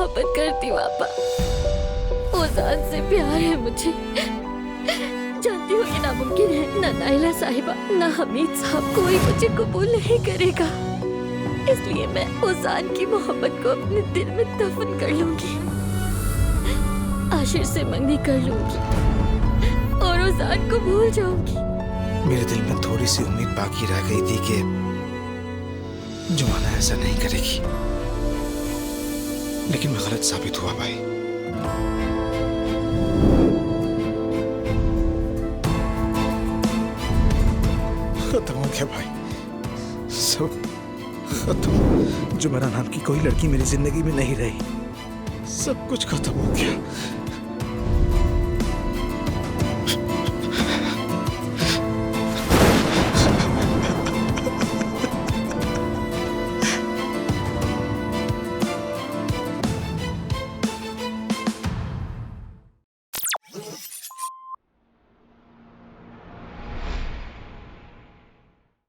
मोहब्बत करती पापा। ओजान से प्यार है मुझे। जानती हो ये नामुमकिन है। ना नाइला साहिबा ना हमीद साहब कोई मुझे कबूल नहीं करेगा। इसलिए मैं ओजान की मोहब्बत को अपने दिल में दफन कर लूंगी। आशिर से मंगनी कर लूंगी और ओजान को भूल जाऊंगी। मेरे दिल में थोड़ी सी उम्मीद बाकी रह गई थी कि जुमाना ऐसा नहीं करेगी, लेकिन मैं गलत साबित हुआ भाई। खत्म हो गया भाई, सब खत्म। जुमरा नाम की कोई लड़की मेरी जिंदगी में नहीं रही। सब कुछ खत्म हो गया।